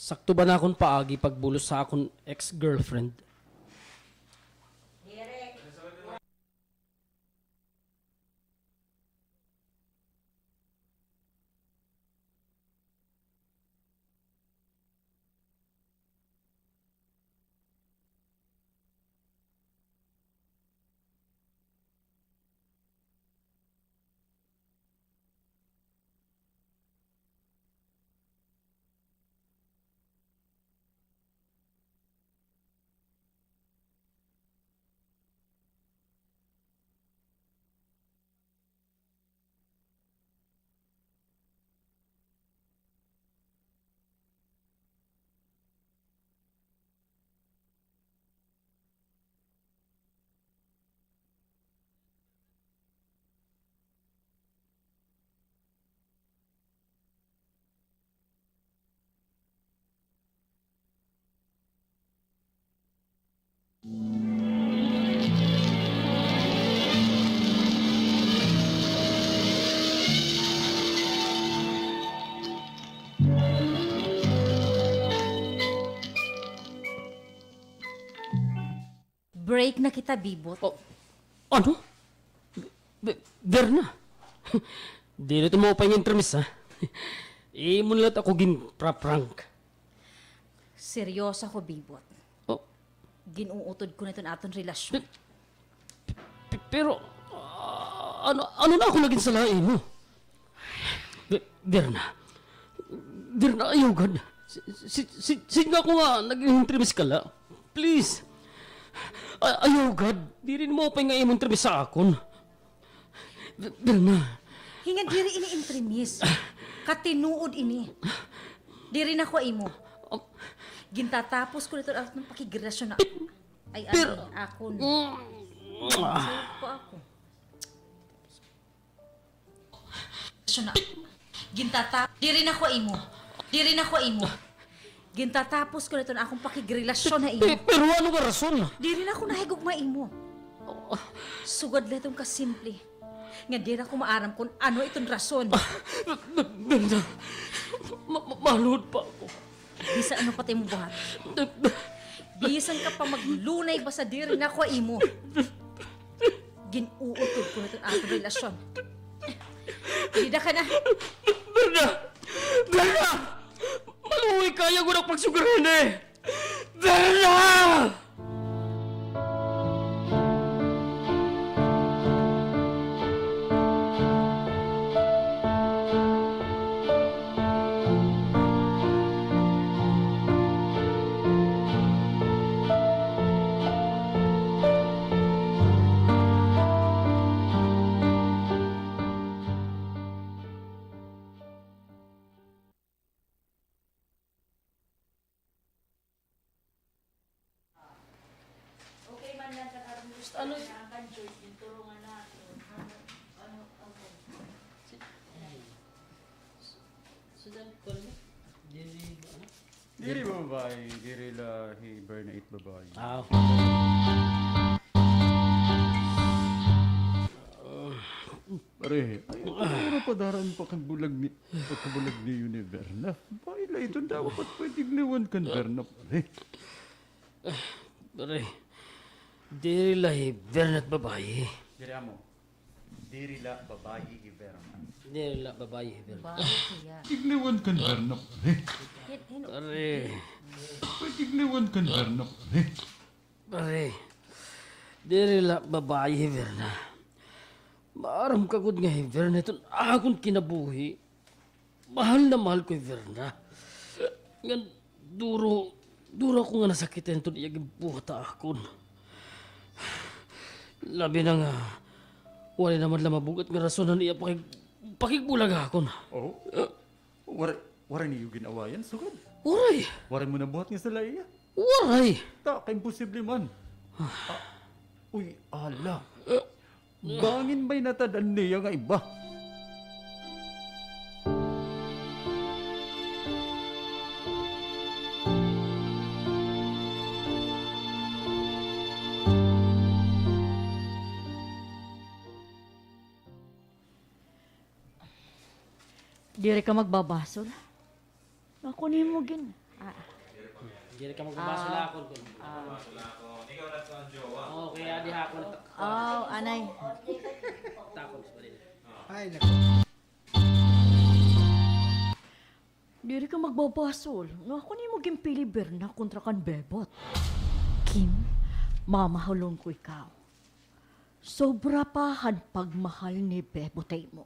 Sakto ba na akong paagi pagbulos sa akong ex-girlfriend? Break na kita, Bibot. Oh, ano? Verna? Di na ito mo pa yung intermis, ha? Mo nalat ako gin-prank. Seryoso ko, Bibot. Oh, Ginuutod ko na ito na aton relasyon. pero, ano na ako naging salain mo? Verna, ayaw gad. Sige ako nga, nag-intermis ka la. Please. Ayaw gad. Di rin mo pa nga imong intermis sa akon. Verna. Hinga diri ini intrimis. Katinuod ini. Diri na ko imo. Gintatapos ko nito aton pakigrelasyon na. Ay ano, akon. Sa'yo ko ako. Relasyon na. Diri na ko imo. Gintatapos ko nito na akong pakigrelasyon na imo. Pero ano ba rason? Di rin ako nahigugma imo. Sugad na itong kasimple. Nga di na ko maaram kung ano itong rason. Ganda. Malud pa ako. Bisa ano pati mo buhat. Bisan ka pa maglunay basta di rin ako imo. Ginuutod ko na itong atong relasyon. Lida ka na. Berna! Maluwi kaya ko na pagsugarin eh! Berna! Ano? Diri babae, diri lahi Bernait babae. Pare, ay ano pa daran pa kang bulag ni pagkabulag ni Univerna. Baila ito dapat pwedeng liwan kan Verna pare. Pare, di lahi Bernat babae. Diri amo. Diri la babae i Verna. Di la babae Bernat. Bakit siya? Tigniwan kan Verna pare. Pare, Pwedeng liwan kan Verna pare. pare, di la babae Bernat. Maaram ka gud nga Verna ito akong kinabuhi. Mahal na mahal ko Verna. Ngan duro ko nga nasakitin ito iyaging buhata akon. Labi na nga, wala naman lamabugat nga rasonan iya pakigbulag akon. Oh? Wara niyo ginawayan sugod. Uray! Wara mo na buhat nga sila iya. Uray! Ta, kay imposible man. Uy, ala. Bangin ba'y natadan niya nga iba? Diri ka magbabasol. Ako ni mo gin. Hindi ka magbabasa na ako. Okay, adi ako. Oh, anay. Takot. Ay, naku. Diri ka magbabasol. Nga ako ni mo gimpili Berna kontra kan Bebot. Kim, mamahalon ko ikaw. Sobra pa han pagmahal ni Bebotay mo.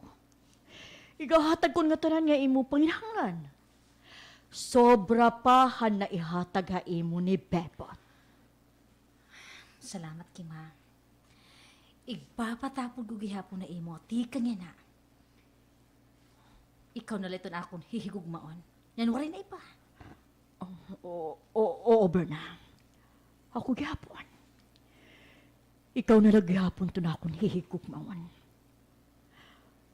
Igahatag ko nga tanan nga imo panginahanglan. Sobra pa han na ihatag ha imo ni Bebot. Salamat, Kim, ha. Igpapatapod ko gihapon na imo. Di ka niya na. Ikaw na liton akong hihigugmaon. Yan waray na iba. Oo, Berna. Ako gihapon. Ikaw na naghihapon to na akong hihigog mawan.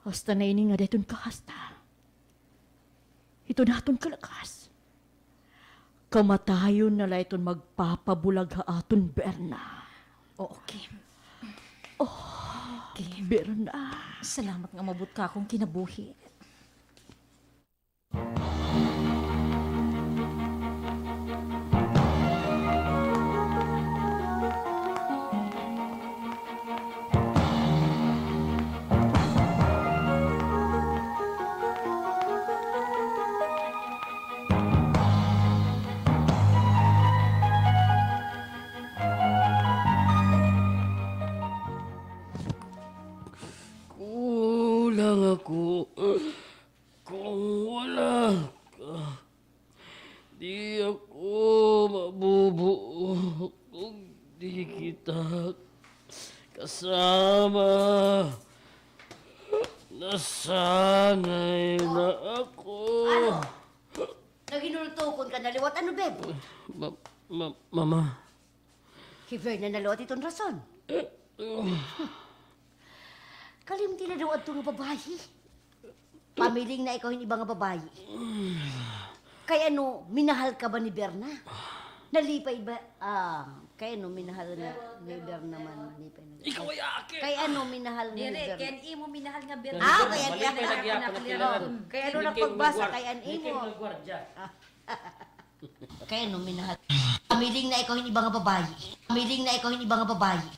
Hasta na ini nga deton kahasta. Ito naton kalakas. Kamatayon na layton magpapabulag ha aton Berna. Oo, Kim. Kim, Berna. salamat nga mabut ka akong kinabuhi. Kulang ako. Kung wala ka, di ako mabubuo kung di kita kasama. Nasanay na ako. Naginultukon ka naliwat ano, Beb? Mama. Hiver na naliwat itong rason. Kalimti na daw at nga babayi. Pamiling na ikaw yung iba nga babayi. Kaya ano, minahal ka ba ni Berna? Nalipay ba? Kaya ano, minahal na ni Berna man. Nalipay na. Ikaw ay akin. Kaya ano, minahal ni Dire, Berna? ken imo minahal nga ber. Kaya Balik ano, may nagyapon na kailangan. Kaya ano napagbasa, kaya ano Hindi imo. kayo nagwardya. Kaya ano, minahal. Pamiling na ikaw yung iba nga babayi. Pamiling na ikaw yung iba nga babayi.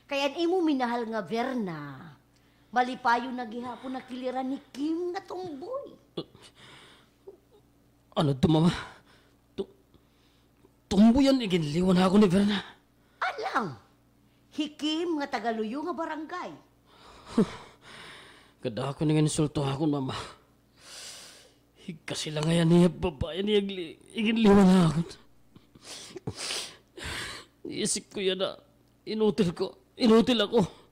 Kaya imo minahal nga Berna. Malipayo na gihapon na kiliran ni Kim nga tumboy. Ano to, mama? Tumbuyan iginliwan ako ni Verna. Alang, hikim nga tagaluyo nga barangay. Kada ako nga insulto ako, mama. Kasi lang ngayon niya babae niya iginliwan ako. Isip ko yan na inutil ako.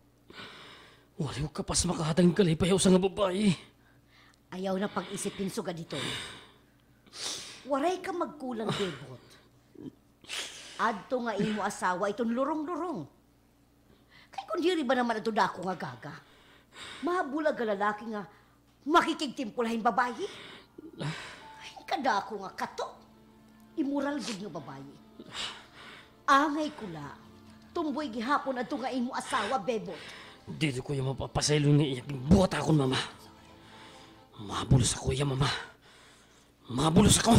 Wala yung kapas makahatang kalipayaw sa nga babae. Ayaw na pag-isipin suga dito. Waray ka magkulang, Bebot. Adto nga imo asawa itong lurong-lurong. Kay kung diri ba naman ito dako nga gaga? Mabulag nga lalaki nga makikigtimpulahin babayi. Ay, kadako nga kato. Immoral gud nga babayi. Angay kula. Tumboy gihapon adto nga imo asawa, Bebot. Dito ko yung mapapasaylo niya iyak. Buhat ako, mama. Mabulos ako, ya, mama. Mabulos ako.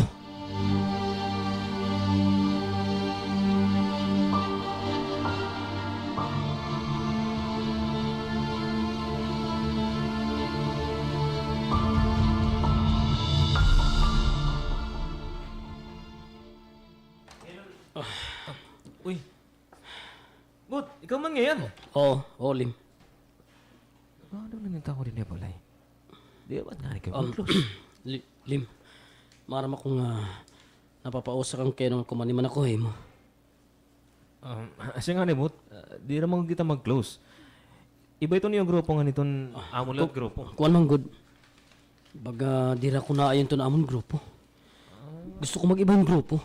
Uy. Bot, ikaw man ngayon. Oo, Lim. Ano nang tao rin niya balay? Di ba nga kayo close? Lim, maram akong napapausa kang kayo nung kumaniman ako, mo. Asya nga ni Bot, di naman kita mag-close. Iba ito niyong grupo nga nitong amulat grupo. Kuan man good. Baga, di ra ko na ayon to na amon grupo. Gusto ko mag-ibang grupo.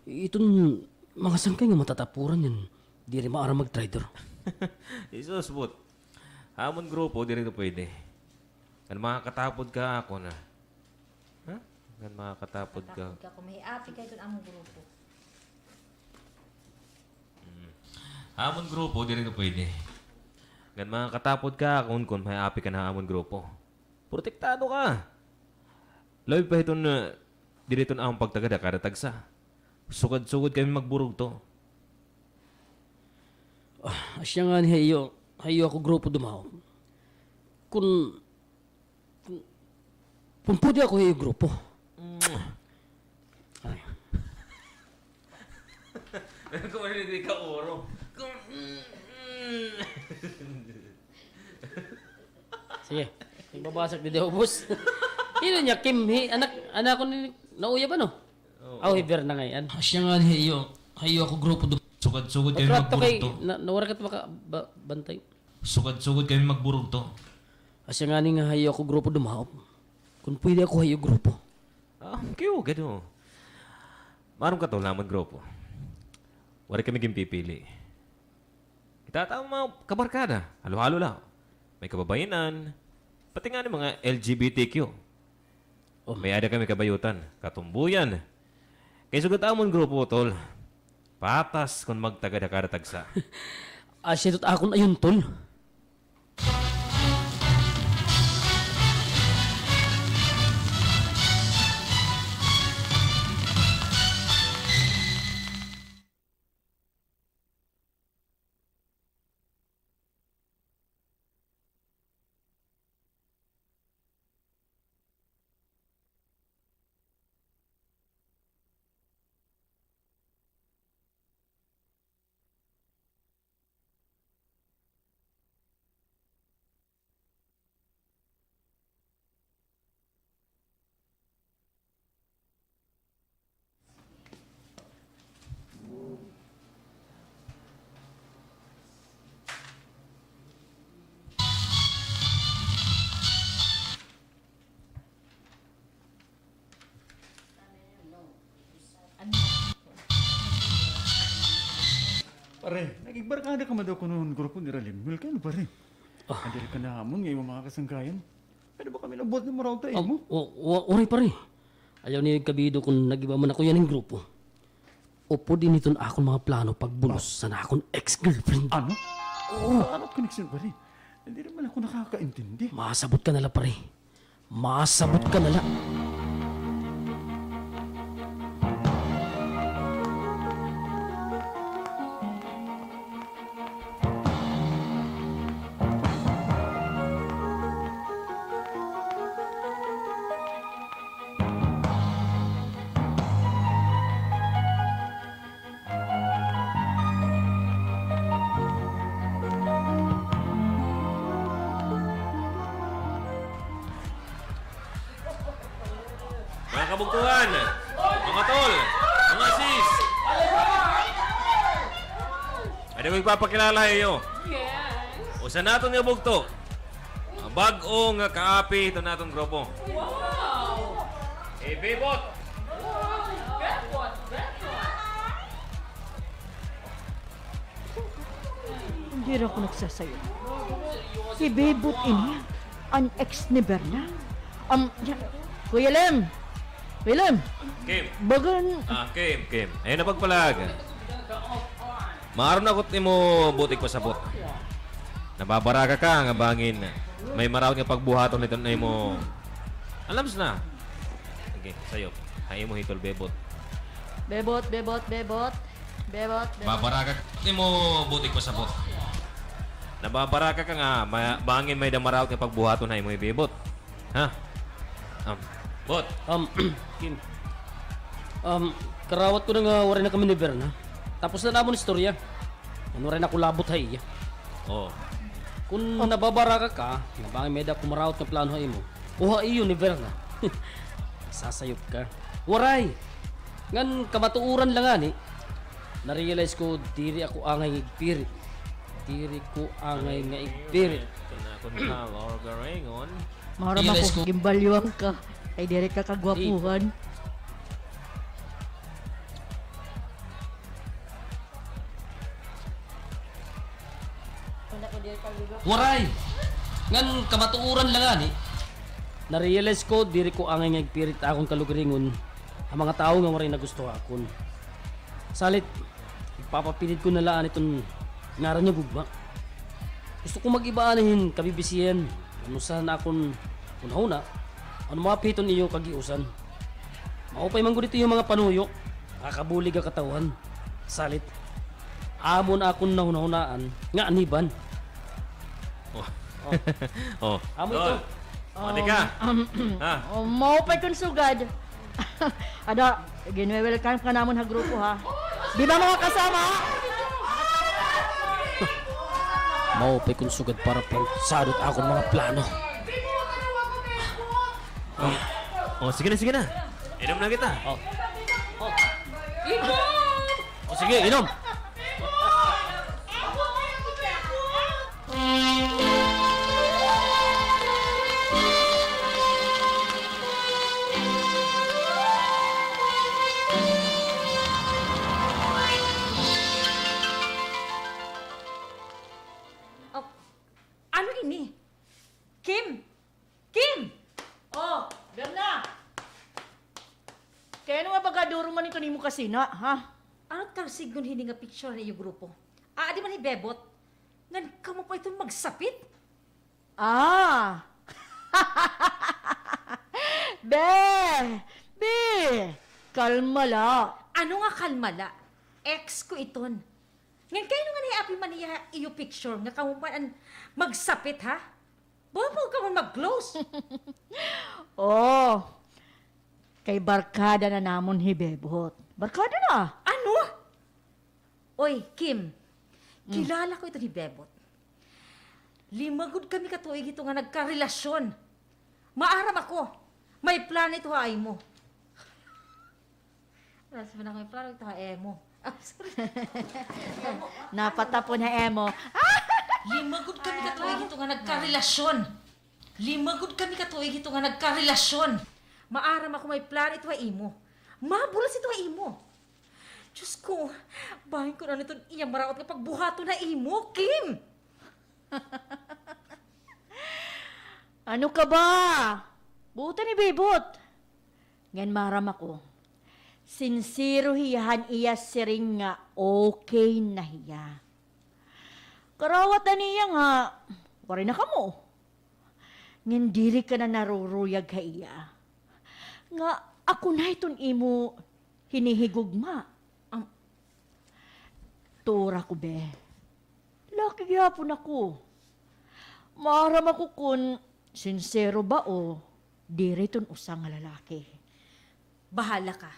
Itong mga sangkay nga matatapuran yan. Di rin maara mag-trader. Isos, Bot. Amon grupo, di rin ito pwede. Kan makakatapod ka ako na. Ha? Kan makakatapod ka. Ikaw kung may api kayo doon among grupo. Amon grupo, di rin ito pwede. Kan makakatapod ka kung may api ka na amon grupo. Protektado ka. Labi pa ito na Dirito na ang pagtagada kada tagsa. Sugad-sugod kami magburog to. Asya nga ni hayo ako grupo dumaw. Kung pwede ako hayo grupo. Ay. Kung marinig ka oro. Sige, ibabasag di daw, boss. Hino niya, Kim, anak ko ni nauya ba, no? Oh, hiber na ngayon. Asya nga ni hayo ako grupo dumaw. Sugad-sugod kami Pagkrato magburog kay, to. nawara ka bantay. Sugad-sugod kami magburog to. Asya nga ni nga hayo ako grupo dumaw. Kung pwede ako hayo grupo. Kayo, gano. Maram ka to, laman grupo. Wari kami pipili. Itatama mga kabarkada. Halo-halo lang. May kababayanan. Pati nga ng mga LGBTQ. May ada kami kabayutan. Katumbuyan. Kaya sugat amon grupo, tol. Patas kung magtagada kada tagsa. Asya tot akon ayun, tol. Pare, nagigbarkada ka man daw ko noon grupo ni Ralimul. Kaya ano pare? Andiri ka na hamon ngayon mga kasangkayan. Pwede ba kami nabot ng maraw tayo mo? Uri pare. Ayaw ni kabido kung nagiba man ako yan ng grupo. Opo din iton akong mga plano pagbulos sa na akong ex-girlfriend. Ano? Oo. Anong connection pare? Hindi naman ako nakakaintindi. Masabot ka nala pare. Masabot ka nala. Mga kabugtuhan, mga tol, mga sis. Ada ko ipapakilala iyo. Usa naton nga bugto. Ang bag-o nga kaapi ito naton grupo. Wow! Bebot! Hindi rin ako nagsasayo. Si Bebot ini, ang ex ni Berna. Yan. Kuya Lem! Kuya Lem! Kim. Bagan... Kim. Ayun na pagpalag. Maaron akot mo butik pasabot. Nababaraga ka nga bangin. May marawat nga pagbuhaton nito na mo. Alams na. Sige, sayo. Hay mo hitol bebot. Bebot. Babaraga mo butik pasabot. Nababaraga ka nga bangin may damarawat nga pagbuhaton na mo bebot. Ha? Bot. Kim. Karawat ko na nga wari na kami ni Berna. Tapos na namon istorya. Ano rin ako labot hay. Oh. Kung nababara ka, nabangin may da pumarawat ng plano hay mo. Uha iyo ni Berna. Sasayop ka. Waray! Ngan kamatuuran lang ani. Na-realize ko, diri ako angay igpirit. Diri ko angay nga igpirit. Kung na lorgaringon. Maram ako, gimbalyuang ka. Ay, dire ka kagwapuhan. Waray! Ngan kamatuuran lang ani. Na-realize ko, diri ko angay nga igpirit akong kalugaringon. Ang mga tao nga waray na gusto akon. Salit, ipapapilit ko na laan itong ngaran niya gugma. Gusto ko mag-ibaanahin, kabibisiyan. Ano saan akong una-una, ano mga piton iyo kagiusan. Maupay man ko dito yung mga panuyok. Kakabulig ang katawan. Salit. Amon akong nahunahunaan nga aniban. Oh. Amo Tol. ito. Mati ka. Ha? Maupay kong sugad. Ada, ginwe-welcome ka namon ha grupo ha. Di ba mga kasama? Maupay kong sugad para pang sadot akong mga plano. Oh, sige na. Inom na kita. O sige, inom! Oh, ano ini? Kim! Kim! Oh, Berna! Kaya nga bagaduro man ito ni mo kasi na, ha? Ano tarsigon hindi nga picture na iyo grupo? Di man ibebot. Ngan ka mo pa ito magsapit? Ah! Be! Kalma la. Ano nga kalmala? Ex ko iton. Ngan kayo nga naiapi man niya iyo picture nga kamo pa an magsapit ha? Bawa ka man mag-close. Oh, kay barkada na namon hibebot. Barkada na. Ano? Oy, Kim. Kilala ko ito ni Bebot. Limagod kami katuig ito nga nagkarelasyon. Maaram ako. May plan ito ha, ay mo. Wala sa may plano ito ha, mo. Sorry. Napatapon na emo. Limagod kami katuig ito nga nagkarelasyon. Limagod kami katuig ito nga nagkarelasyon. Maaram ako may plan ito ha, imo. Mabulas ito ha, imo. Diyos ko, bahin ko na nito iyang maraot kapag buhato na imo, Kim! Ano ka ba? Buta ni Bebot. Ngan maram ako. Sinsiro hiyahan iya siring nga okay na hiya. Karawat na niya nga, wari na kamo. Ngan diri ka na naruruyag ka iya. Nga ako na iton imo hinihigugma. Tura ko be. Laki gyapon ako. Maaram ako kun sincero ba o diri ton usang nga lalaki. Bahala ka.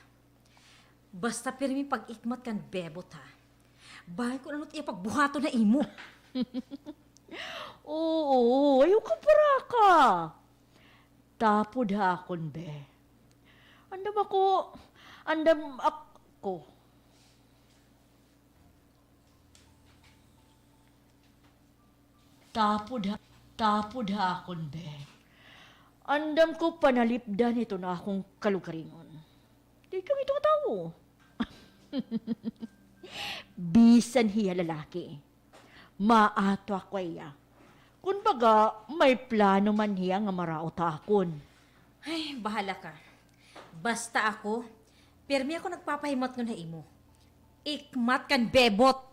Basta pirmi pag-ikmat kan Bebot ha. Bahay ko na iya pagbuhato na imo. Oo, ayaw ka para ka. Tapod ha akon be. Andam ako. Tapod ha akon be. Andam ko panalipdan ito na akong kalugaringon. Di kami ito tao. Bisan hiya lalaki. Maato ako iya. Kung baga, may plano man hiya nga maraot akon. Ay, bahala ka. Basta ako, pirmi ako nagpapahimat ko na imo. Ikmat kan Bebot.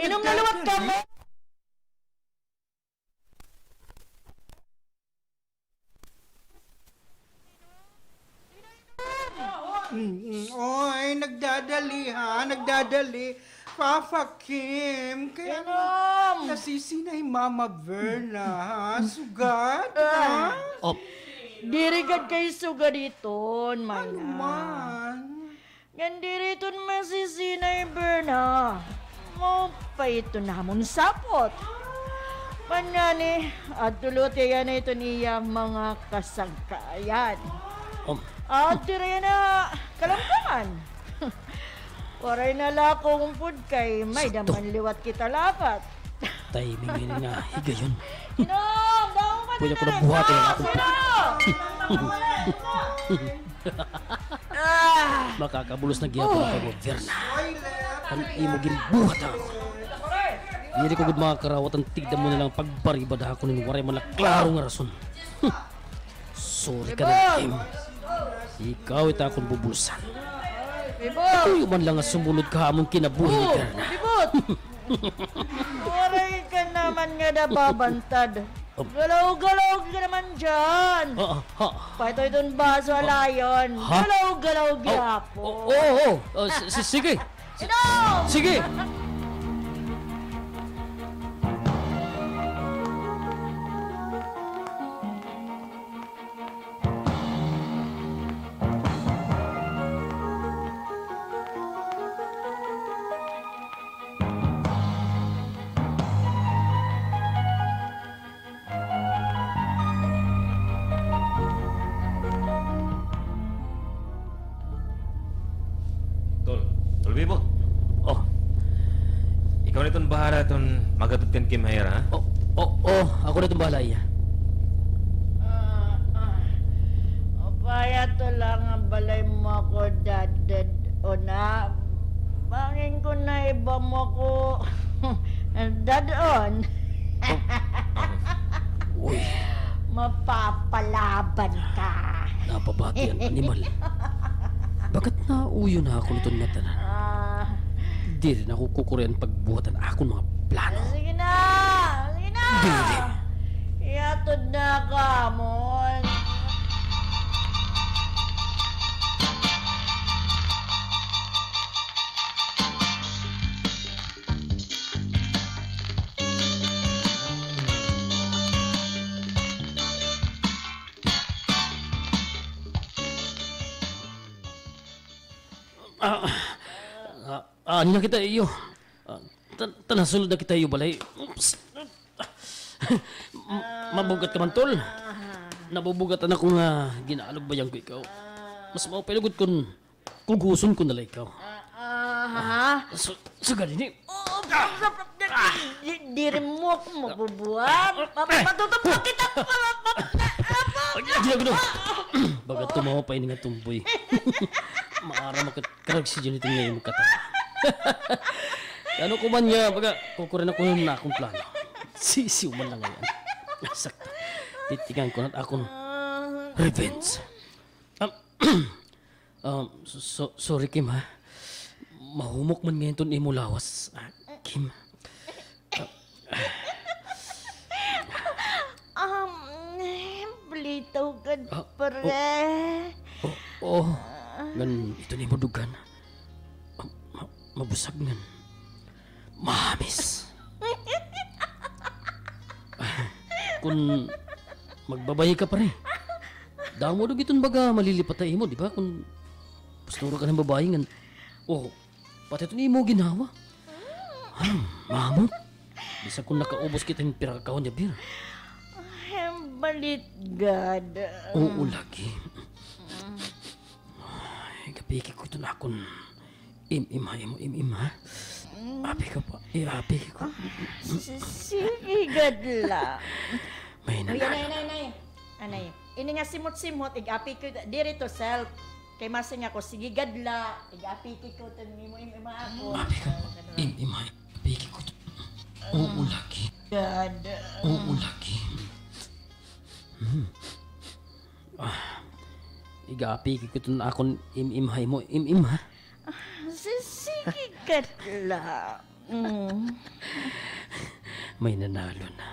Inom na luwat ka mo! Oy, nagdadali. Papa Kim, kaya nasisinay Mama Verna, ha? Sugat, ha? Oh, Dirigad kay suga diton, Ano Mayna. man? Ngan diriton masisinay Berna. Mo pa ito namon sapot. Panyani, at tuluti yan ito niyang mga kasangkayan. oh, At dire na kalamkaman. Waray na lakong pud kay may daman liwat kita lapat. timing yun nga, higayon. Inom! Daong ka pwede ko na buhatin ang akong makakabulos na giyap na kay Verna. Ang imo ginbuhat ako. Dili ko gud makarawat ang tigda mo nilang pagbaribada ako nin waray man na klaro nga rason. Sorry ka na, Kim. Ikaw ita akong bubulusan. Ito man lang nga sumunod ka among kinabuhi ni Verna. Bibot! Waray ka naman nga nababantad. Galaw-galaw ka naman dyan. Paito itong baso alayon. Ha? Galaw-galaw gyapo. Oo. Sige. Inom! Sige. Tol Bibot. Oh. Ikaw na itong bahala itong magatod kan Kim Hayer, ha? Ako na itong bahala iya. Kaya to lang ang balay mo ako, dad o na. Bangin ko na iba mo ko. Dad on. Uy, Mapapalaban ka. napabati ang animal. Bakit nauyo na ako nitong nga tanan? Di rin ako kukurian pagbuhatan akong mga plano. Sige na! Sige na! Dili. Iatod na ka, mon. Ano na kita iyo? Tanasulod na kita iyo balay. Oops. Mabugat ka man tol. Nabubugatan ako nga ginaalog bayang ko ikaw. Mas maupailugod kung kuguson ko nala ikaw. So ganini. Diri mo ako mabubuhat. Matutup na kita. Gila gino. Bagat tumawa pa ini nga tumboy. Maara makakarag si Junito ngayon magkatawa. Ano ko man niya, baga kukurin ako na akong plano. Sisiw man lang ngayon. Sakto. Titigan ko na akong revenge. Sorry Kim ha. Mahumok man ngayon ito imo lawas. Kim. Plitaw ka, pare. Gan ito ni mo dugan. Mabusag ngan. Mahamis. Kung magbabayi ka pa rin. Dahil mo itong baga malilipat na imo, di ba? Kung pasturo ka ng babae ngan. Pati ito ni mo ginawa. Mahamot. Bisa kung nakaubos kita yung pirakakaw niya, Bir. Balit, God. Oo, lagi. Kapiki ko ito na akong im-im ha? Api ka pa. Api ko. Sige, God lang. May Uy, nanalo. anay. Ini nga simot-simot, ig-api ko, diri to self. Kay masing ako, sige, God lang. Ig-api ko ito, ima ako. Api ka pa. Im-im ha? Kapiki ko ito. Oo, lagi. God. Oo, lagi. Iga-api ko ito na akong im-imhay mo. Im-im ha? Sige, God lang. May nanalo na.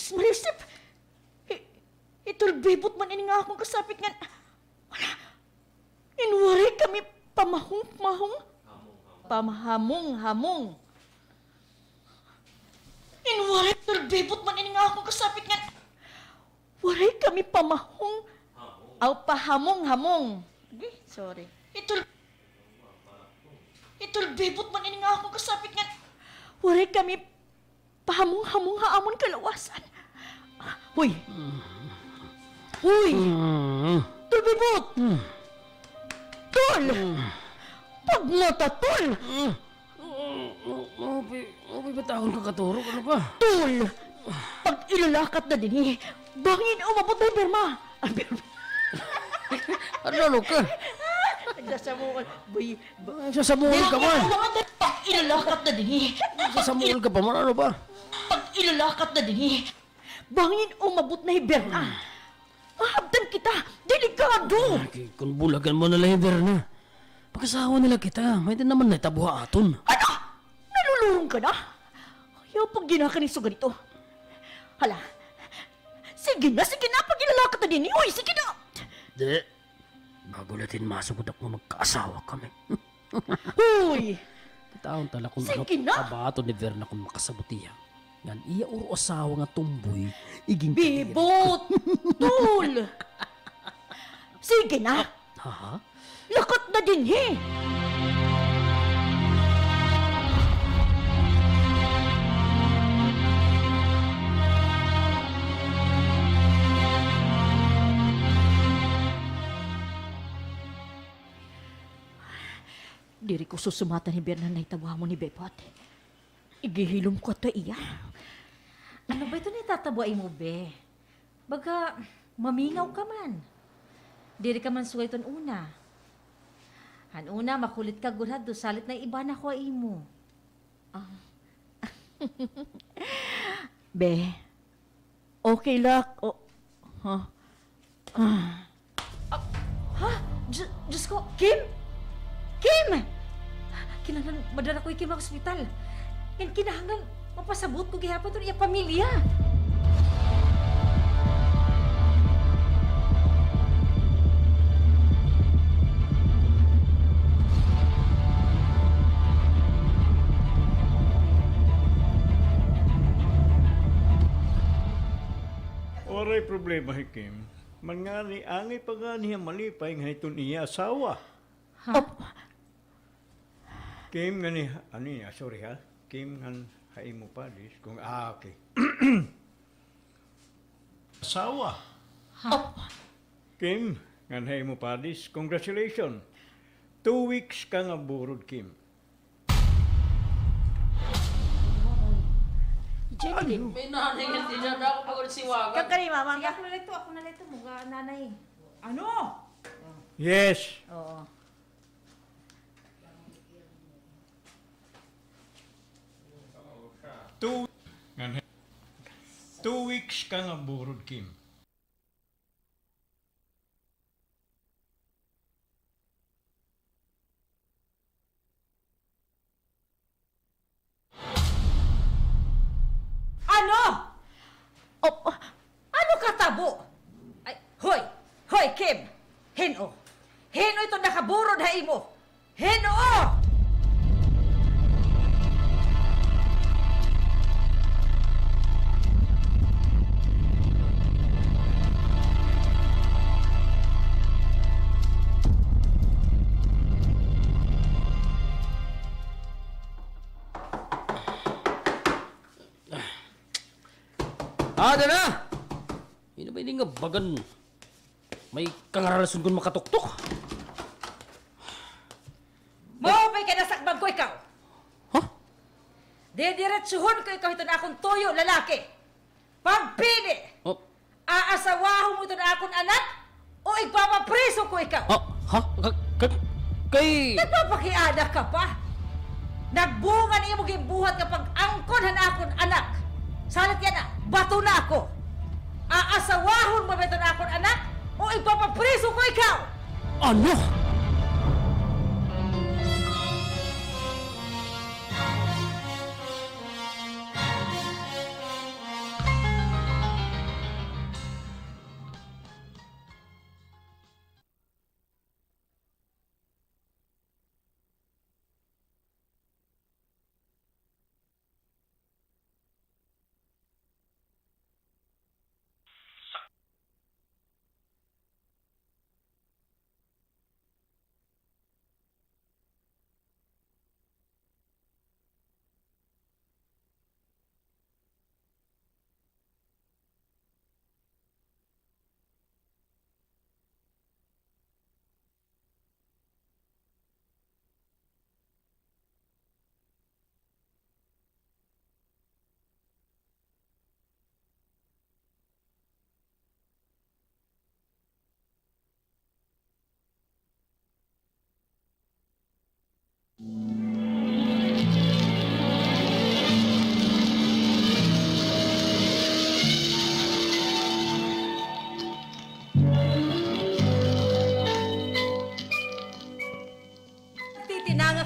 Marisip, itol bibot man ini nga akong kasapit nga. pamahamong-hamong. Inwaray turbibot man ini nga akong kasapit nga. Waray kami pamahong, aw pahamong-hamong. Sorry. Iturbibot man ini nga akong kasapit nga. Waray kami pahamong-hamong haamon kalawasan. Huy! Huy! Turbibot! Tol! Pagmata, tol! Mabay batakon ka katurok, ano ba? Tol! Pag ilalakat na din bangin umabot na yung berma. Ang berma. Ano ka? Nagsasamukan. Sasamuhol ka man. Pag ilalakat na din Sasamuhol ka pa man, ano ba? Pag ilalakat na din bangin umabot na yung berma. Mahabdan kita. Delikado. Ay, kung bulagan mo na lang yung Verna. Pagkasawa nila kita, may din naman na itabuha aton. Ano? Nalulurong ka na? Ayaw pag ginakaniso ganito. Hala. Sige na, pag ilalakat na din. Uy, sige na. Di. Bago natin masugod ako magkaasawa kami. Uy. Taon tala kung Sige na. kabato ni Verna kung makasabutiya. Ngan iya uro asawa nga tumboy, iging Bibot! Tul! Sige na! Ha? Lakat na din Diri ko susumata ni Berna na itawa mo ni Bebot. Igihilom ko to iya. Ano ba ito ni tatabuay mo, be? Baga, mamingaw ka man. Diri ka man suway ton una. Una, makulit ka gurad do salit na iba na ko imo. Be, okay lak. Ha? Ha? Diyos ko, Kim? Kim! Kinahanglan, madara ko Kim ang ospital. Yan kinahanglan, mapasabot ko gihapon ito niya pamilya. Oray problema, Kim. Mangani, angay pa nga niya malipay nga ito niya asawa. Kim nga ni, sorry ha? Kim nga hai mo pa, dis. Kung, okay. Asawa. Kim, nga hai mo pa, dis. Congratulations. 2 weeks ka nga burod, Kim. Jenny, May nanay nga din na ako pagod siwagan. kakari mama Sige, ako na lito, mga nanay. Ano? Yes. Oo. Nga 2 weeks ka nga burod, Kim. Ano? Ano katabo? Ay, hoy, Kim! Hino! Hino ito nakaburod ha imo! Hino! Ada na! Hindi ba nga bagan? May kangaralason kung makatuktok. Maupay ka nasakbag ko ikaw! Ha? Didiretsuhon ko ikaw ito na akong tuyo, lalaki! Pagpili! Oh, Aasawaho mo ito na akong anak o ipapapriso ko ikaw! ha? Kay... Nagpapakianak ka pa! Nagbunga niya mo gibuhat kapag angkon na akong anak! Salit yan na, bato na ako! Aasawahon mo ba ito na akong anak o ipapapriso ko ikaw! Ano?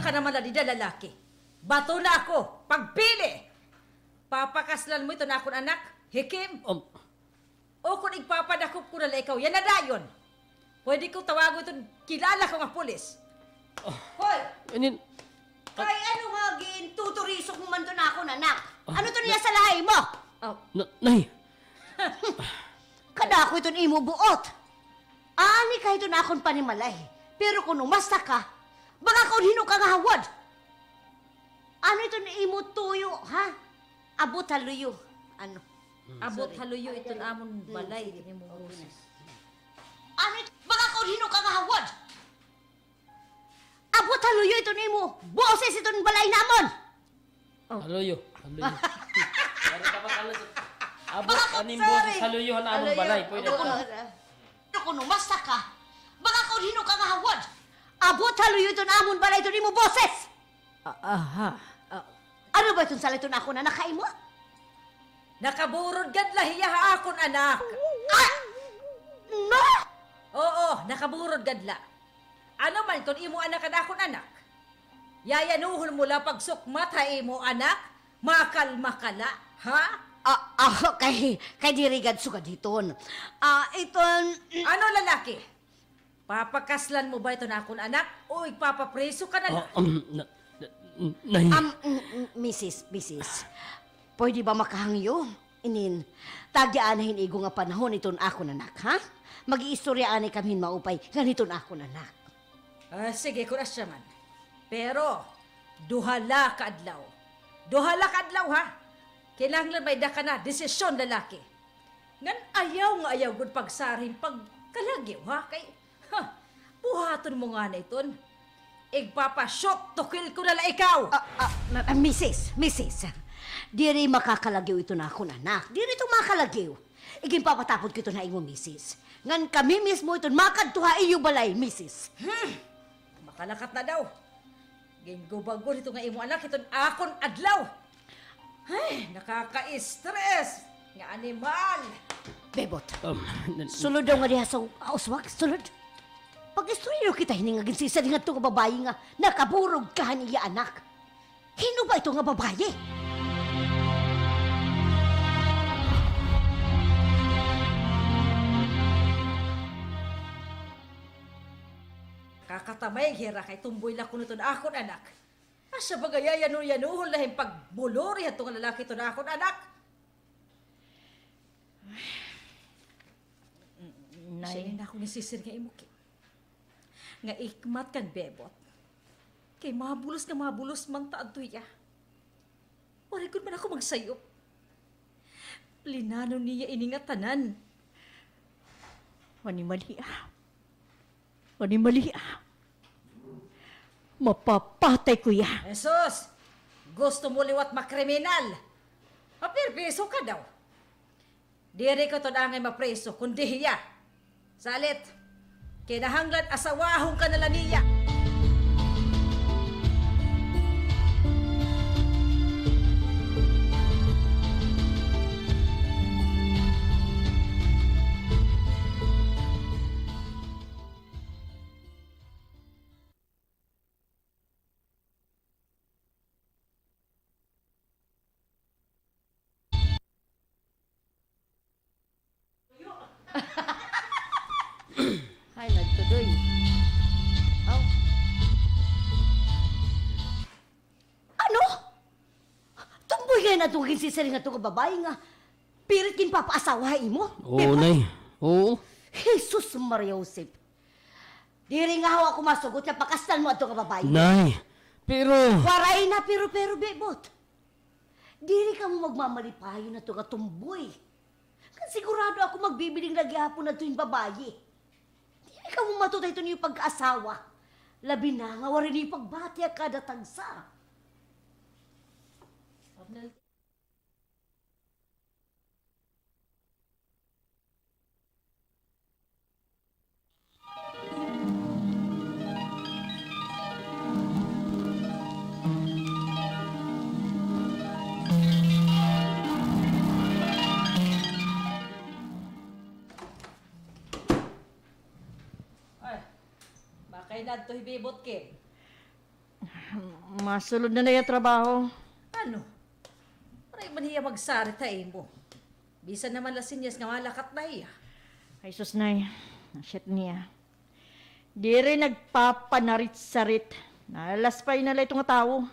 ka naman na lalaki. Bato na ako. Pagpili! Papakaslan mo ito na akong anak, Hikim. O kung igpapadakop ko na ikaw, yan na dayon. Pwede ko tawago itong kilala ko nga pulis. Hoy! Anin, Kay ano nga tuturisok mo man doon ako, anak? Ano to niya sa lahi mo? nay, Kada ako itong imo buot. Ani ka ito na akong panimalay. Pero kung umasta ka, baka kung hino ka nga hawad. Ano ito na imo tuyo, ha? Abot haluyo. Ano? Abot haluyo ito na amon balay. Hindi mo boses. Ano ito? Baka kung hino ka nga hawad. Abot haluyo ito na imo. Boses ito ng balay namon. haluyo. Para ka makalas. Abot Bakit, aning sorry? boses haluyo na among balay. Pwede Ano ka. Pero kung umasta ka, baka kung hino ka nga hawad. Abot haluyo ito na amon balay ito na imo boses. Ano ba itong salito na ako na nakain mo? Nakaburod gad lahiya ha akon anak. No! Oo, nakaburod gadla. Ano man kung imo anak na akon anak? Yayanuhol mo la pagsukmat ha imo anak? Makal-makala, ha? Kay dirigad suga diton. Iton... Ano lalaki? Papakaslan mo ba ito na akon anak? O ippapapreso ka na lang? Nay, Mrs. Pwede ba makahangyo? Inin, tagyaanahin igo nga panahon iton ako nanak, ha? Mag-iistoryaanay kami maupay, ganito na ako nanak. Sige, kuras siya man. Pero, duhala ka adlaw. Duhala ka adlaw, ha? Kailangan may da ka na, desisyon lalaki. Ngan ayaw gud pagsarin pagkalagyo, ha? Kay, buhaton mo nga na iton. Igpapashot, tukil ko na ikaw. Mrs. Diri makakalagyo ito na ako nanak. Diri ito makalagyo. Iging papatapod ko ito na imo, Mrs. Ngan kami mismo ito makadtuha iyo balay, Mrs. Makalakat na daw. Gingubagon ito nga imo anak, ito akon adlaw. Ay, nakaka-stress. Nga animal. Bebot, sulod daw nga diha sa uswag, sulod. Pag-istoryo kita hiningagin sisa nga ito nga babae nga nakaburog ka niya anak. Hino ba ito nga babae? Kakatamay, hira kay tumboy la kuno na akon anak. Asa ba gaya yanuhol lahing pagbulori itong lalaki to na akon anak? Siya na ako nisisir nga imo, Kim. Nga ikmat kang bebot. Kay mabulos mang taadto ya. Wala gud man ako magsayop. Linano niya iningatanan. Manimalia. Mapapatay ko ya. Jesus! Gusto mo liwat makriminal? Mapirpiso ka daw. Diri ko to na ngay mapreso, kundi hiya. Salit, kinahanglan asawahong ka nala niya. Ay, nagtuloy. Ano? Tumboy kayo na itong kinsisari nga itong babae nga. Pirit kin papaasawahin mo? oo, nay. Oo. Jesus Maria Josep. Diri nga hawa ko masugot sa pakastan mo itong babae. Nay, pero... Waray na pero bebot. Diri ka mo magmamalipayo na ito nga tumboy. Kasi sigurado ako magbibiling nagyapon na ito yung babae. Diri ka mo matutay ito niyo pag-asawa. Labi na nga warin niyo pagbati kada tagsa. Ay, bakay na ito hibibot, Kim. Masulod na na yung trabaho. Ano? Maray man hiya magsarit ha mo. Bisan naman lasinyas nga malakat na iya. Ay, sus, nay. Shit niya. Di rin nagpapanarit-sarit. Nalaspay na lang itong tao.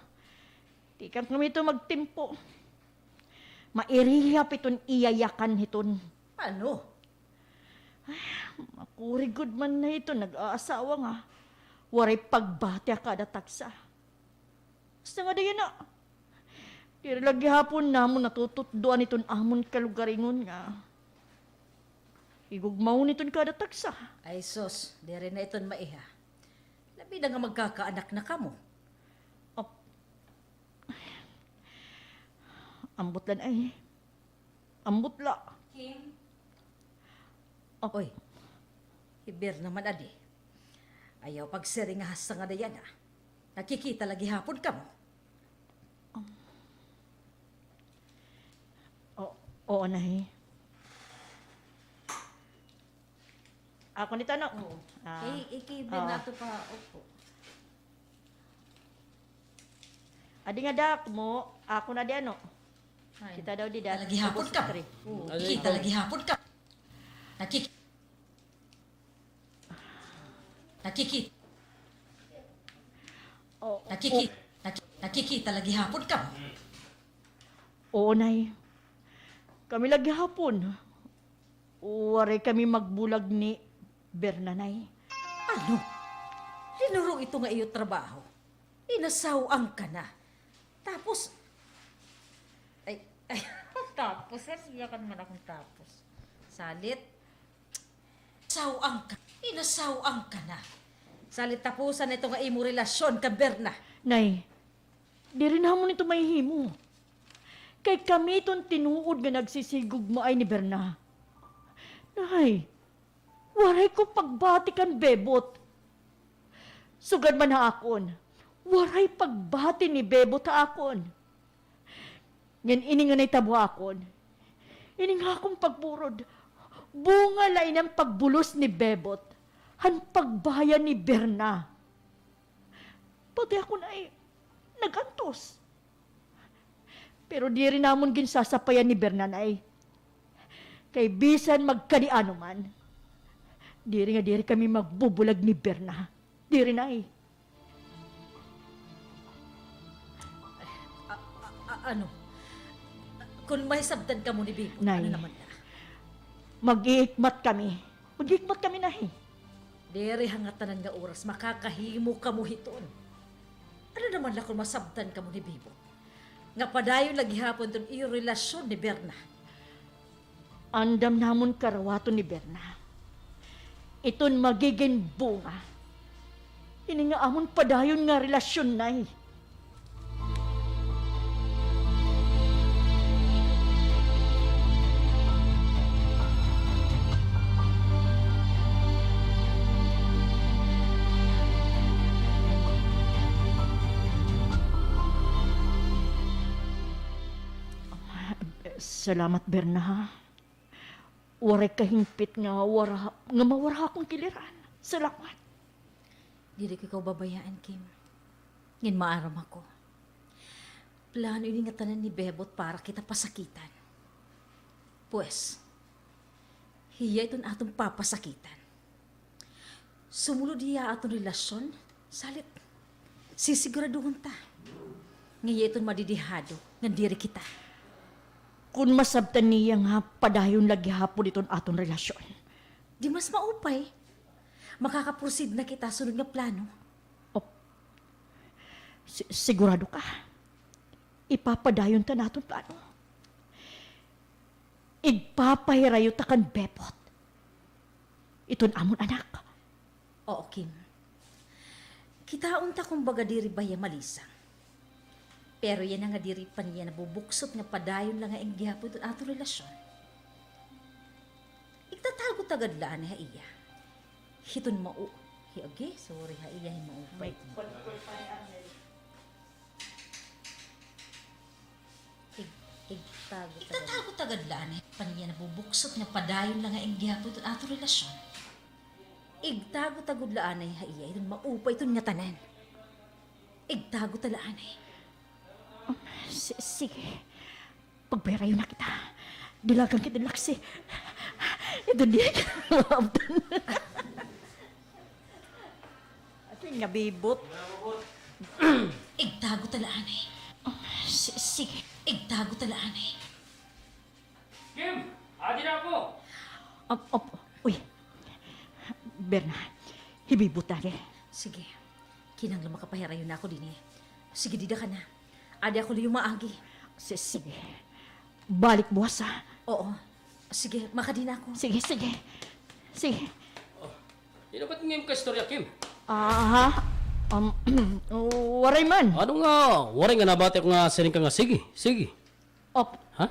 Di kang kami ito magtimpo. Mairihap iton iyayakan hiton. Ano? Makurigod man na ito, nag-aasawa nga. Waray pagbati kada taksa. Basta nga dayan na. Di rin lagi hapon namon natututduan iton amon kalugaringon nga. Igugmaw niton kada taksa. Ay sos, di rin na iton maiha. Labi na nga magkakaanak na kamo. Ambot lan ay. Ambot la. Kim? Oy, hibir naman adi. Ayaw pagsering nga hasa nga dayan ha. Nakikita lagi hapon ka mo. Oo, nay. Ako nito, no? Ikibir na ito pa. Opo. Adi nga dak mo, ako na di ano. Kita daw di dat. Lagi hapon ka mo. Kita lagi hapon ka. Nakikita lagi hapon ka mo. Oo, nay. Kami lagi hapon. Wari kami magbulag ni Bernanay. Ano? Linuro ito nga iyo trabaho. Inasawang ka na. Tapos, tapos, iyakan man akong tapos. Salit, sawang ka. Inasawang ka na. Salit tapusan ito nga imo relasyon ka, Berna. Nay, di rin hamon ito may himo. Kay kami itong tinuod nga nagsisigug mo ay ni Berna. Nay, waray ko pagbati kan bebot. Sugad man ha akon. Waray pagbati ni bebot ha akon. Yan ini nga naitabo akon. Ini nga akong pagburod. Bunga lain ang pagbulos ni bebot. Han pagbayan ni Berna. Pati ako na ay nagantos. Pero di rin namon ginsasapayan ni Bernanay. Kay bisan magkaniano man, di rin kami magbubulag ni Berna. Di rin ay. Ano? Kung may sabdan ka mo ni Bibo, Nay. ano naman na? Mag-iikmat kami. Mag-iikmat kami na Dere hangatanan nga oras, makakahimo ka mo hiton. Ano naman la kung masabdan ka mo ni Bibo? Nga padayon lagi hapon ton iyo relasyon ni Berna. Andam namon karawato ni Berna. Iton magiging bunga. Ini nga amon padayon nga relasyon na Salamat, Berna. Waray kahingpit nga mawara akong kiliran. Salamat. Dili ko ikaw babayaan, Kim. Ngin maaram ako. Plano ini nga tanan ni Bebot para kita pasakitan. Pues, hiya iton atong papasakitan. Sumulod hiya atong relasyon, salit. Sisiguraduhon ta. Ngayon iton madidihado, nga diri kita. Kung masabtan niya nga padayon lagi hapon iton aton relasyon. Di mas maupay. Makakaproceed na kita sunod nga plano. Sigurado ka? Ipapadayon ta naton plano. Igpapahirayo ta kan Bebot. Iton amon anak. Oo, Kim. Kitaon ta kung baga diri baya malisang. Pero yan nga diri pa niya nabubuksot nga padayon lang nga enggyapo ito ato relasyon. Igtatago tagad laan ha iya. Hiton mau. Okay, sorry ha iya himaupay. Igtatago tagad laan pa niya nabubuksot nga padayon lang nga enggyapo ito ato relasyon. Igtago tagod laan ha iya. Hiton maupay ito nga tanan. Igtago talaan eh. Sige. Pagperayo na kita. Dilagang kita laksi. Ito diya ka. Ito nga bibot. Igtago talaan eh. Sige. Igtago talaan eh. Kim! Adi na ako! Uy. Berna. Hibibot na rin. Sige. Kinanglang makapahirayo na ako din eh. Sige, dida ka na. Adi ako yung maagi. Sige. Balik buwas ha. Oo. Sige, makadi na ako. Sige. Di na ba't ngayon ka istorya, Kim? Waray man. Ano nga? Waray nga nabati ako nga siring ka nga. Sige. Op. Ha?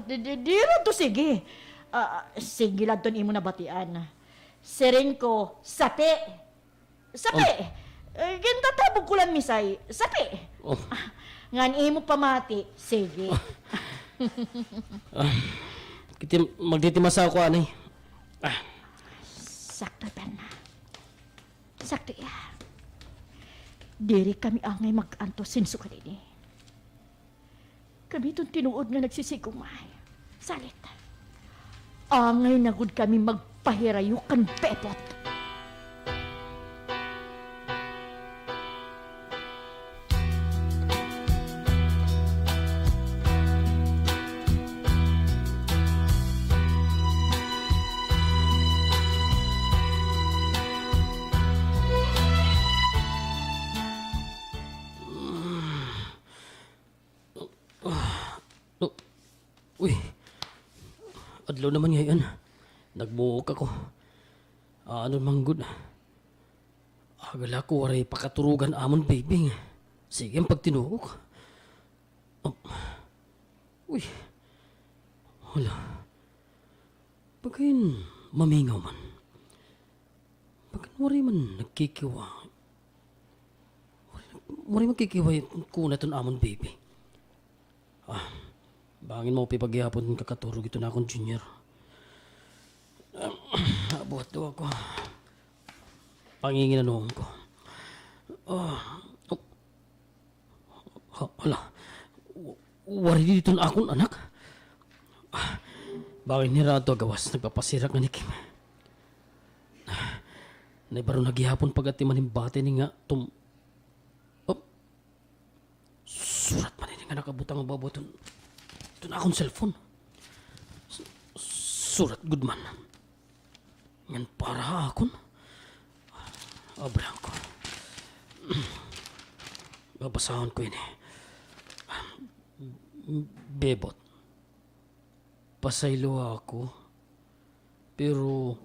Di rin to sige. Sige lang to imo nabatian. Siring ko, sapi. Gintatabog ko lang misay, sapi. Oh. Ngan imo pamati, sige. Magtitimasa ako, anay. Sakto, Berna. Sakto ya. Diri kami angay mag-anto sinso kanini. Kami itong tinuod nga nagsisigumay. Salit. Angay nagud kami magpahirayo kan bebot. Uy, adlaw naman ngayon. Nagbuok ako. Ano mang good. Agala ko waray pakaturugan amon baby. Sige ang pagtinuok. Uy, wala. Bagayin mamingaw man. Bagayin waray man nagkikiwa. Waray man kikiwa kuna ton amon baby. Bangin mo pipagyapon kakaturog ito na akong junior. Abuhat daw ako. Pangingin na noong ko. Hala. Wari dito na akong anak. Bakit nira ito gawas? Nagpapasirak na ni Kim. Naibaro naghihapon pagatiman yung bate ni nga surat man ini nga nakabutang ang baboton. Ito na akong cellphone. Surat Goodman. Yan para akon. Ablang ko. Babasahon ko ini. Bebot. Pasaylo ako. Pero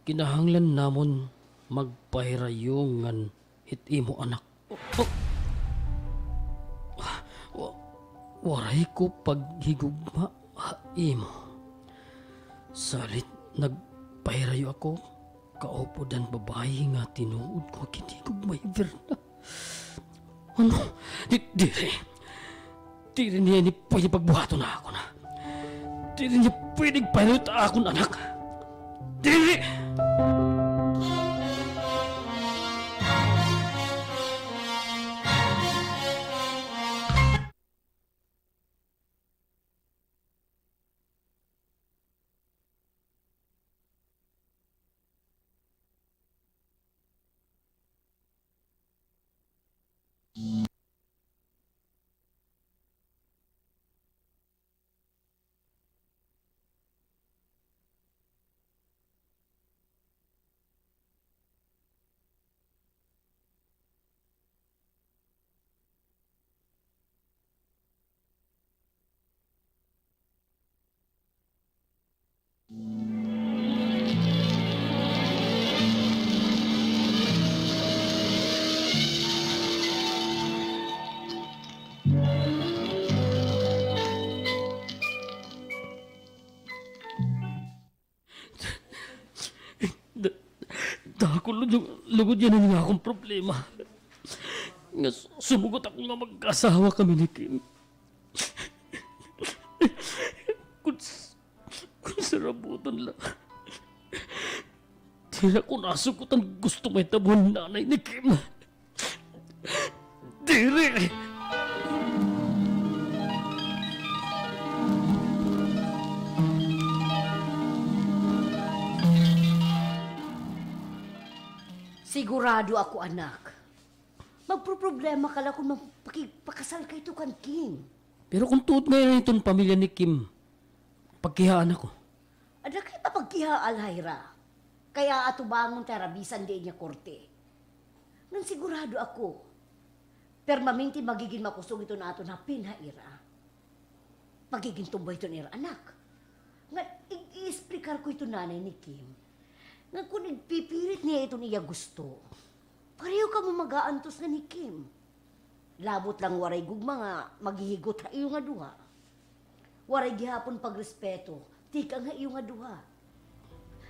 kinahanglan namon magpahirayongan hitimo anak. Waray ko paghigugma imo. Salit nagpahirayo ako. Kaupo dan babae nga tinuod ko kinigugmay Verna. Ano? Diri niya ni pwede pagbuhato na ako na. Diri niya pwede pahirayot akong anak. Diri! Dako lugod yan ang nga akong problema. Nga sumugot ako nga mag-asawa kami ni Kim. Kung sarabutan lang. Dira ko nasugot ang gusto may tabon nanay ni Kim. Diri! Sigurado ako, anak. Magproproblema ka lang kung magpakasal ka ito kan Kim. Pero kung tuod ngayon itong pamilya ni Kim, pagkihaan ako. Ada kay papagkiha alhayra. Kaya atubangon terabisan di niya korte. Nang sigurado ako, permaminti magiging makusog ito na ato na pinhaira. Magiging tumbay ito nila anak. Nga, i-explicar ko ito nanay ni Kim. Nga kung nagpipirit niya ito niya gusto, pareho ka mo mag-aantos nga ni Kim. Labot lang waray gugma nga, maghihigot ha iyo nga duha. Waray gihapon pagrespeto, tika nga iyo nga duha.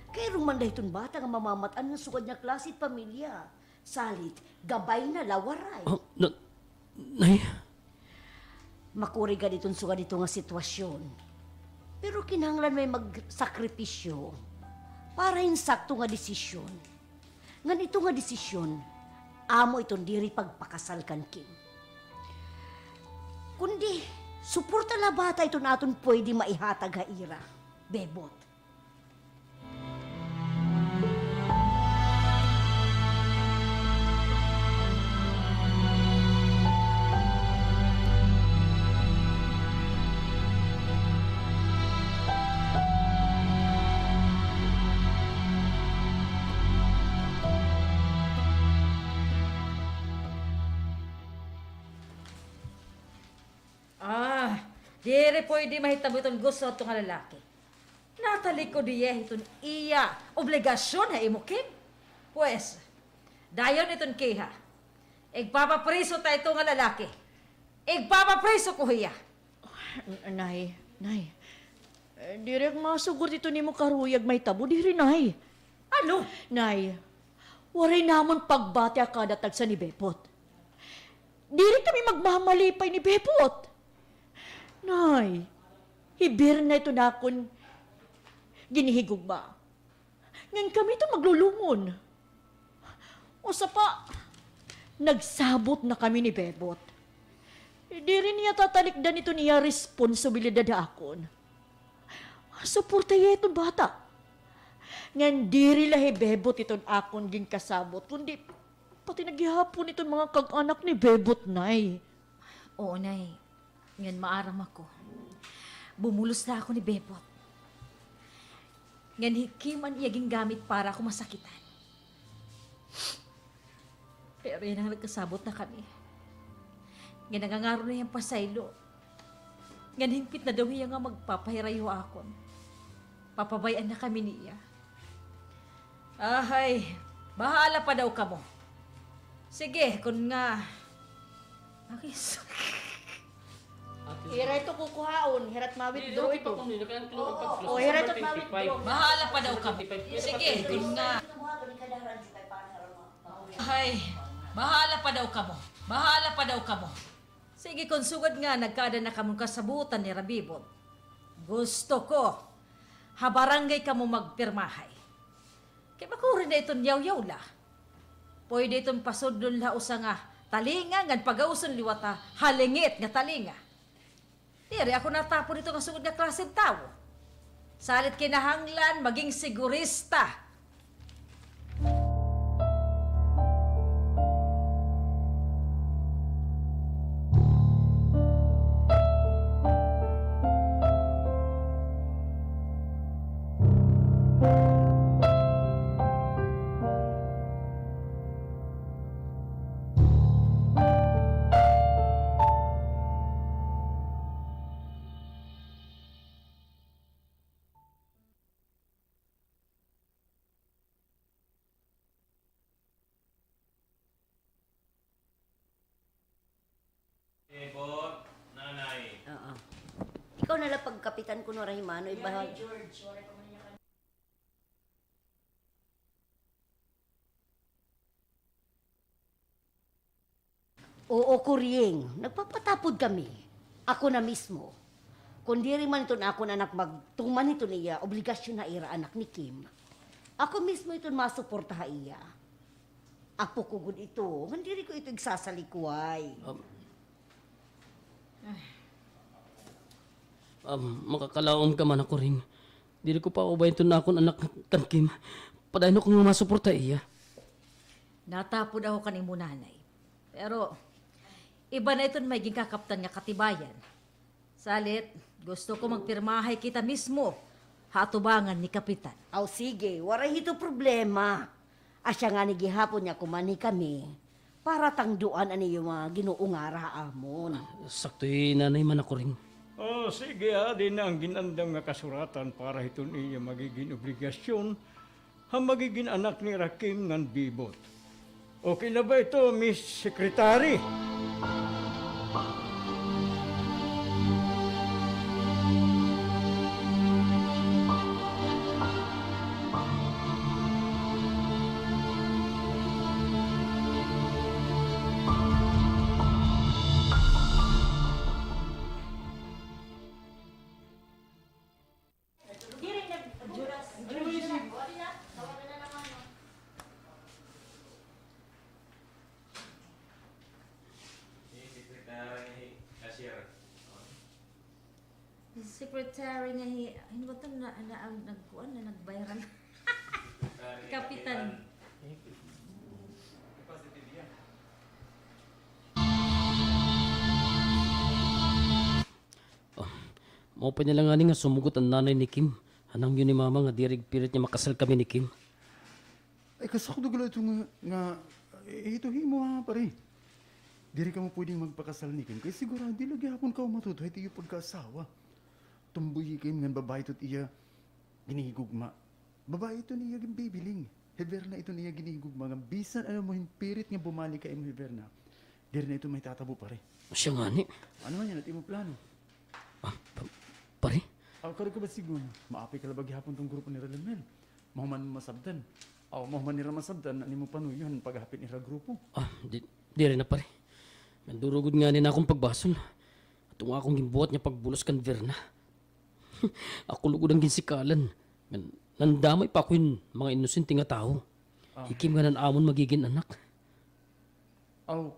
Kaya ruman da itong bata nga mamamataan ng sugad niya klase at pamilya. Salit, gabay na lawaray. Oh, nay, Makuri ka ditong sugad dito nga sitwasyon. Pero kinahanglan may magsakripisyo para insakto nga desisyon. Ngan ito nga desisyon, amo itong diri pagpakasal kan Kim. Kundi, suporta la bata ito naton pwede maihatag ha ira. Bebot. Dire pwede mahitabo itong gusto ito nga lalaki. Natali ko diye itong iya obligasyon ha imo Kim. Pues, dayon itong kiha. Igpapapriso tayo ito nga lalaki. Igpapapriso ko hiya. Nay. Direk masugot ito ni mo karuyag may tabo, diri, nay. Ano? Nay, waray namon pagbati akada tagsa ni Bepot. Diri kami magmamalipay ni Bepot. Nay, hibir na ito na akong ginihigugma. Ngayon kami ito maglulungon. O sa pa, nagsabot na kami ni Bebot. Di rin niya tatalikdan ito niya responsibilidad akon. Suportaya itong bata. Ngayon diri lahi Bebot itong akon ging kasabot, kundi pati naghihapon itong mga kag-anak ni Bebot, nay. Oo, nay. Ngayon maaram ako. Bumulos na ako ni Bebot. Ngayon hikiman iyaging gamit para ako masakitan. Pero yan ang nagkasabot na kami. Ngayon nangangaro na yung pasaylo. Ngayon hingpit na daw iya nga magpapahirayo akon. Papabayan na kami niya. Ahay, bahala pa daw ka mo. Sige, kung nga... Akis. Hira ito kukuhaon, hirat ma-withdraw ito. O, O, hira ito ma-withdraw. Bahala pa daw ka mo. Sige, kung nga... Ay, bahala pa daw ka mo. Bahala pa daw ka mo. Sige, kung sugad nga, nagkada na kamong kasabutan ni Rabibot. Gusto ko, habarangay ka mo magpirmahay. Kaya makurin na itong yaw-yaw la. Pwede itong pasudlon la usa nga talinga, ngan pagauson liwata, halingit nga talinga. Diri ako natapon ito nga sugod nga klaseng tao. Salit kinahanglan, maging sigurista. Bebot, nanay. Oo. Ikaw na lang pagkapitan ko no Rahimano, ibahal. Oo, Kuryeng. Nagpapatapod kami. Ako na mismo. Kung di rin man ito na ako na anak magtuman ito niya, obligasyon na ira anak ni Kim. Ako mismo ito masuportaha iya. Apo ko gud ito, hindi ko ito igsasalikway. Makakalaom ka man ako rin. Dili ko pa ubayin to na akong anak kan Kim. Padayon ko nga masuporta iya. Natapod ako kanimo nanay. Pero, iba na ito may kakaptan nga katibayan. Salit, gusto ko magpirmahay kita mismo. Hatubangan ni Kapitan. Aw sige, waray ito problema. Asya nga ni gihapon niya kumani kami. Para tangduan ani yung mga ginuungara amon. Sakto'y nanay man ako rin. Oh, sige din na ang ginandam nga kasuratan para hiton iya magiging obligasyon ang magiging anak ni Rakim ngan Bibot. Okay na ba ito, Miss Secretary? Secretary nga ano ba ito na ang nagkuan na nagbayaran? Kapitan. Mao pa niya lang nga sumugot ang nanay ni Kim. Hanang yun ni mama nga dirig pirit niya makasal kami ni Kim. Ay, kasakudugalo ito nga ito himo ha, pare. Diri ka mo pwedeng magpakasal ni Kim, kaya siguro di lagi hapon ka matuto, ito yung pagkaasawa. Tumbuhi Kim nga babae ito't iya ginihigugma. Babae ito niya gimbibiling. Heverna ito niya ginihigugma. Nga bisan ano mo pirit nga bumalik ka imo Heverna. Diri na ito may tatabo pare. Siya nga ni. Ano man yan at imo plano? Pare? Karo ka ba siguro? Maapi ka labag hapon tong grupo ni Ralimel. Mahuman masabdan. Mahuman nila masabdan, ani mo panuyon paghapit ni grupo. Di rin na pare. Nandurugod nga nina akong pagbasol. At nga akong gimbuhat niya pagbulos kan Verna. Ako lugod ang ginsikalan. Nandamay pa ako yung mga inosente nga tao. Ikim nga nan amon magiging anak. Kung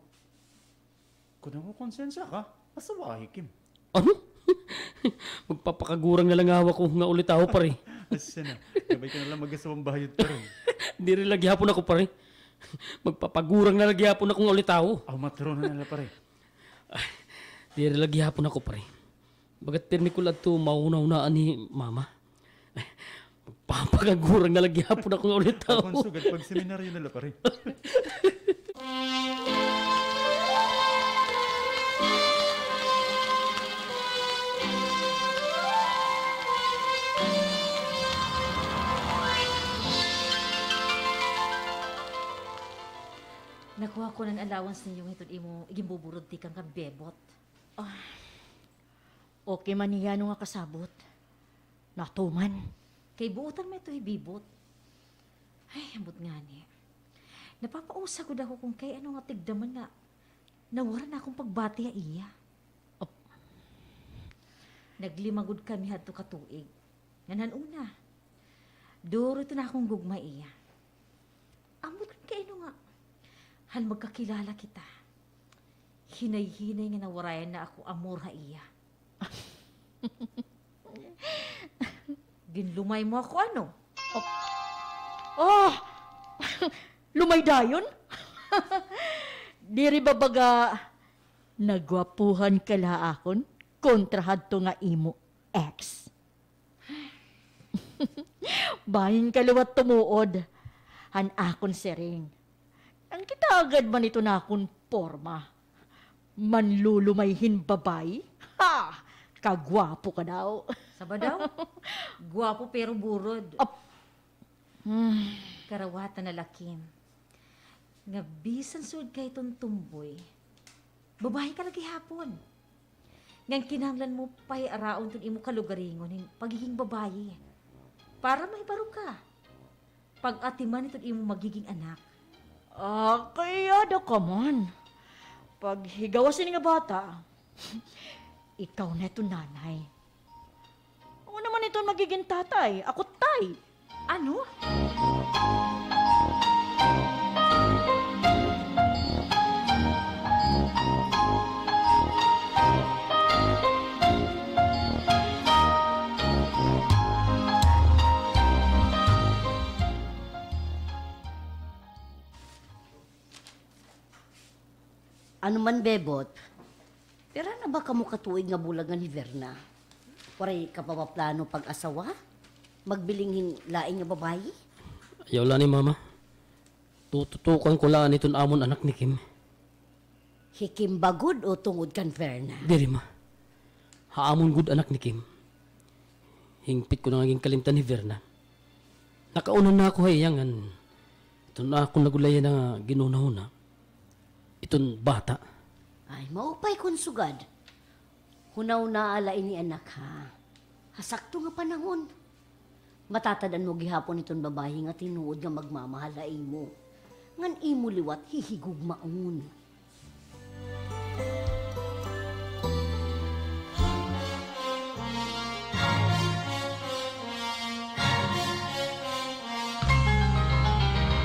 ako konsensya ka, asawa Kim. Ano? Magpapakagurang na lang hawak ko nga ulit ako pare. Asya na, gabay ka na lang mag-asawang bahayod pa rin. Di rin lagi hapon ako pare. Magpapagurang na lagi hapon ako nga ulit ako. Matro na nila pare. Di rin lagi hapon ako pare. Bagat pirmi ko lang ito mauna-unaan ni mama. Magpapakagurang na lagi hapon ako nga ulit ako. Ako sugad pag seminaryo nila pare. Nakuha ko ng allowance ninyong ito igimbuburod ti kang kabebot. Okay man niya nga kasabot. Natuman. Kay buutan mo ito ibibot. Ay, ambot nga ni. Napapausa ko daw kung kay ano nga tigdaman nga nawaran akong pagbati iya. Naglimagod kami hadto katuig. Nganan una. Duro ito na akong gugma iya. Ambot kay ano nga. Han magkakilala kita. Hinay-hinay nga nawarayan na ako amor ha iya. Ginlumay mo ako ano? Lumay dayon? Diri ba baga nagwapuhan kala akon kontra hadto nga imo ex. Bahin kaluwat tumuod. Han akon sering. Ang kita agad man ito na akong porma. Manlulumayhin babay? Ha! Kagwapo ka daw. Saba daw? Guwapo pero burod. Karawatan na lakim. Nga bisan sud kay itong tumboy. Babae ka lagi hapon. Ngang kinahanglan mo pa'y araon itong imo kalugaringon ng pagiging babae. Para may baro ka. Pag-atiman itong imo magiging anak. Kaya da ka man. Pag higawasin nga bata, ikaw na ito nanay. Ako naman ito magiging tatay. Ako tay. Ano? Ano man, Bebot, pero na ba kamo katuig nga bulag nga ni Verna? Waray ka pa ba plano pag-asawa? Magbilinghin laing nga babayi? Ayaw lang ni mama. Tututukan ko lang itong amon anak ni Kim. Hikim ba good o tungod kan Verna? Diri ma. Haamon good anak ni Kim. Hingpit ko na naging kalimtan ni Verna. Nakaunan na ako hayangan. Ito na ako nagulayan na ginunahuna. Itong bata. Ay, maupay kun sugad. Hunaw na ala ini anak ha. Hasakto nga panahon. Matatadan mo gihapon itong babae nga tinuod nga magmamahal imo. Ngan imo liwat hihigugmaon.